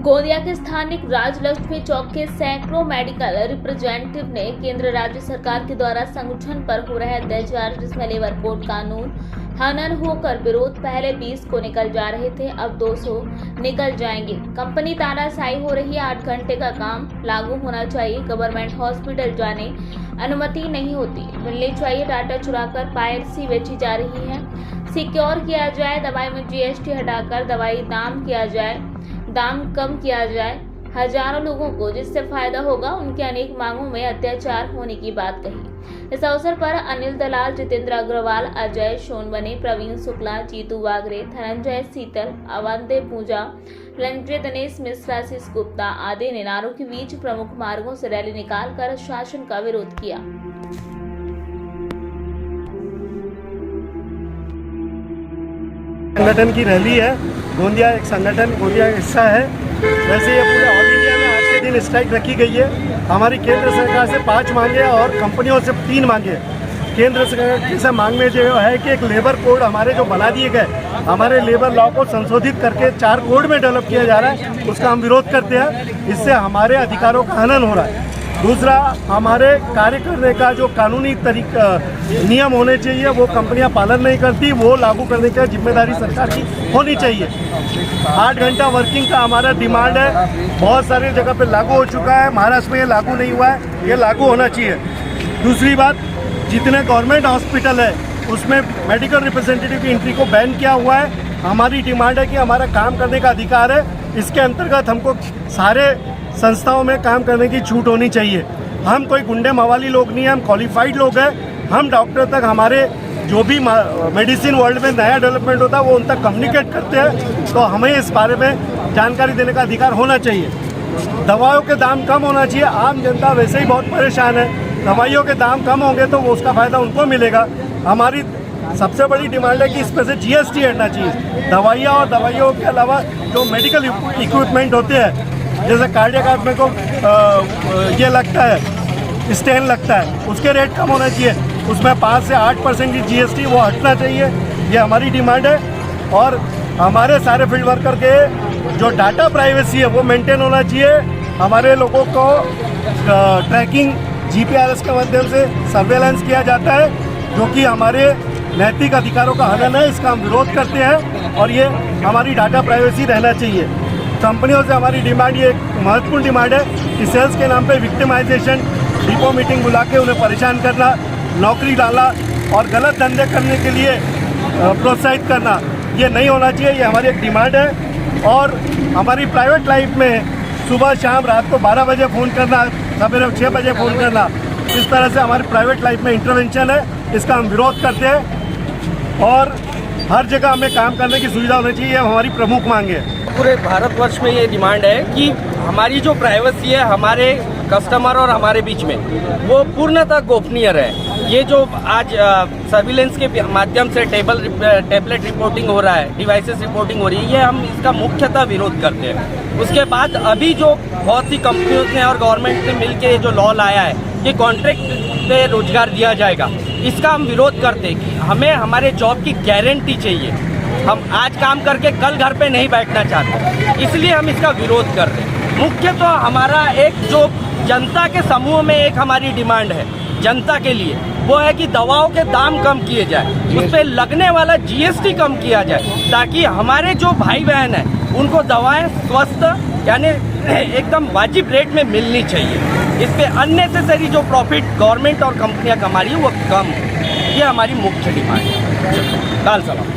गोंदिया के स्थानिक राजलक्ष्मी चौक के सैकड़ों मेडिकल रिप्रेजेंटेटिव ने केंद्र राज्य सरकार के द्वारा संगठन पर हो रहे अत्याचार जिसमें लेबर कोड कानून हनन होकर विरोध पहले 20 को निकल जा रहे थे, अब 200 निकल जाएंगे। कंपनी तानाशाही हो रही है, 8 घंटे का काम लागू होना चाहिए, गवर्नमेंट हॉस्पिटल जाने अनुमति नहीं होती, मिलनी चाहिए, डाटा चुराकर पायरेसी बेची जा रही है, सिक्योर किया जाए, दवाई में जीएसटी हटाकर दवाई दाम कम किया जाए, हजारों लोगों को जिससे फायदा होगा, उनके अनेक मांगों में अत्याचार होने की बात कही। इस अवसर पर अनिल दलाल, जितेंद्र अग्रवाल, अजय सोनवने, प्रवीण शुक्ला, जीतू वागरे, धनंजय सीतल, अवंदे पूजा, रंजित, दिनेश मिश्रा, आशीष गुप्ता आदि ने नारों के बीच प्रमुख मार्गों से रैली निकालकर शासन का विरोध किया। संगठन की रैली है। गोंदिया एक संगठन, गोंदिया का हिस्सा है। वैसे ये पूरे ऑल इंडिया में आज के दिन स्ट्राइक रखी गई है। हमारी केंद्र सरकार से 5 मांगे और कंपनियों से 3 मांगे। केंद्र सरकार से मांग में जो है कि एक लेबर कोड हमारे जो बना दिए गए, हमारे लेबर लॉ को संशोधित करके 4 कोड में डेवलप किया जा रहा है, उसका हम विरोध करते हैं। इससे हमारे अधिकारों का हनन हो रहा है। दूसरा, हमारे कार्य करने का जो कानूनी नियम होने चाहिए वो कंपनियां पालन नहीं करती, वो लागू करने की जिम्मेदारी सरकार की होनी चाहिए। 8 घंटा वर्किंग का हमारा डिमांड है, बहुत सारी जगह पे लागू हो चुका है, महाराष्ट्र में ये लागू नहीं हुआ है, ये लागू होना चाहिए। दूसरी बात, जितने गवर्नमेंट हॉस्पिटल है उसमें मेडिकल रिप्रेजेंटेटिव की एंट्री को बैन किया हुआ है। हमारी डिमांड है कि हमारा काम करने का अधिकार है, इसके अंतर्गत हमको सारे संस्थाओं में काम करने की छूट होनी चाहिए। हम कोई गुंडे मवाली लोग नहीं हैं, हम क्वालिफाइड लोग हैं। हम डॉक्टर तक हमारे जो भी मेडिसिन वर्ल्ड में नया डेवलपमेंट होता है वो उन तक कम्युनिकेट करते हैं, तो हमें इस बारे में जानकारी देने का अधिकार होना चाहिए। दवाओं के दाम कम होना चाहिए। आम जनता वैसे ही बहुत परेशान है, दवाइयों के दाम कम होंगे तो वो उसका फ़ायदा उनको मिलेगा। हमारी सबसे बड़ी डिमांड है कि इस पर से जीएसटी हटना चाहिए। दवाइयाँ और दवाइयों के अलावा जो मेडिकल इक्विपमेंट होते हैं, जैसे कार्डियक में को ये लगता है, स्टेन लगता है, उसके रेट कम होना चाहिए। उसमें 5 से 8% की जीएसटी वो हटना चाहिए, ये हमारी डिमांड है। और हमारे सारे फील्ड वर्कर के जो डाटा प्राइवेसी है वो मेंटेन होना चाहिए। हमारे लोगों को ट्रैकिंग जीपीआरएस के माध्यम से सर्वेलेंस किया जाता है, जो कि हमारे नैतिक अधिकारों का हनन है, इसका हम विरोध करते हैं। और ये हमारी डाटा प्राइवेसी रहना चाहिए। कंपनियों से हमारी डिमांड, ये एक महत्वपूर्ण डिमांड है कि सेल्स के नाम पे विक्टिमाइजेशन, डिपो मीटिंग बुला के उन्हें परेशान करना, नौकरी डालना और गलत धंधे करने के लिए प्रोत्साहित करना, ये नहीं होना चाहिए। ये हमारी एक डिमांड है। और हमारी प्राइवेट लाइफ में सुबह शाम रात को 12 बजे फ़ोन करना, सवेरे 6 बजे फ़ोन करना, इस तरह से हमारी प्राइवेट लाइफ में इंटरवेंशन है, इसका हम विरोध करते हैं। और हर जगह हमें काम करने की सुविधा होनी चाहिए, हमारी प्रमुख मांग है। पूरे भारतवर्ष में ये डिमांड है कि हमारी जो प्राइवेसी है हमारे कस्टमर और हमारे बीच में, वो पूर्णतः गोपनीय रहे। ये जो आज सर्विलेंस के माध्यम से टेबलेट रिपोर्टिंग हो रहा है, डिवाइसेस रिपोर्टिंग हो रही है, ये हम इसका मुख्यतः विरोध करते हैं। उसके बाद अभी जो बहुत सी कंपनियों ने और गवर्नमेंट ने मिलकर जो लॉ लाया है कि कॉन्ट्रैक्ट पे रोजगार दिया जाएगा, इसका हम विरोध करते हैं कि हमें हमारे जॉब की गारंटी चाहिए। हम आज काम करके कल घर पे नहीं बैठना चाहते, इसलिए हम इसका विरोध कर रहे हैं। मुख्य तो हमारा एक जो जनता के समूह में एक हमारी डिमांड है जनता के लिए, वो है कि दवाओं के दाम कम किए जाए, उस पर लगने वाला जीएसटी कम किया जाए, ताकि हमारे जो भाई बहन हैं उनको दवाएं स्वस्थ यानी एकदम वाजिब रेट में मिलनी चाहिए। इस पर अननेसेसरी जो प्रॉफिट गवर्नमेंट और कंपनियां कमा रही है वो कम, ये हमारी मुख्य डिमांड है। लाल सलाम।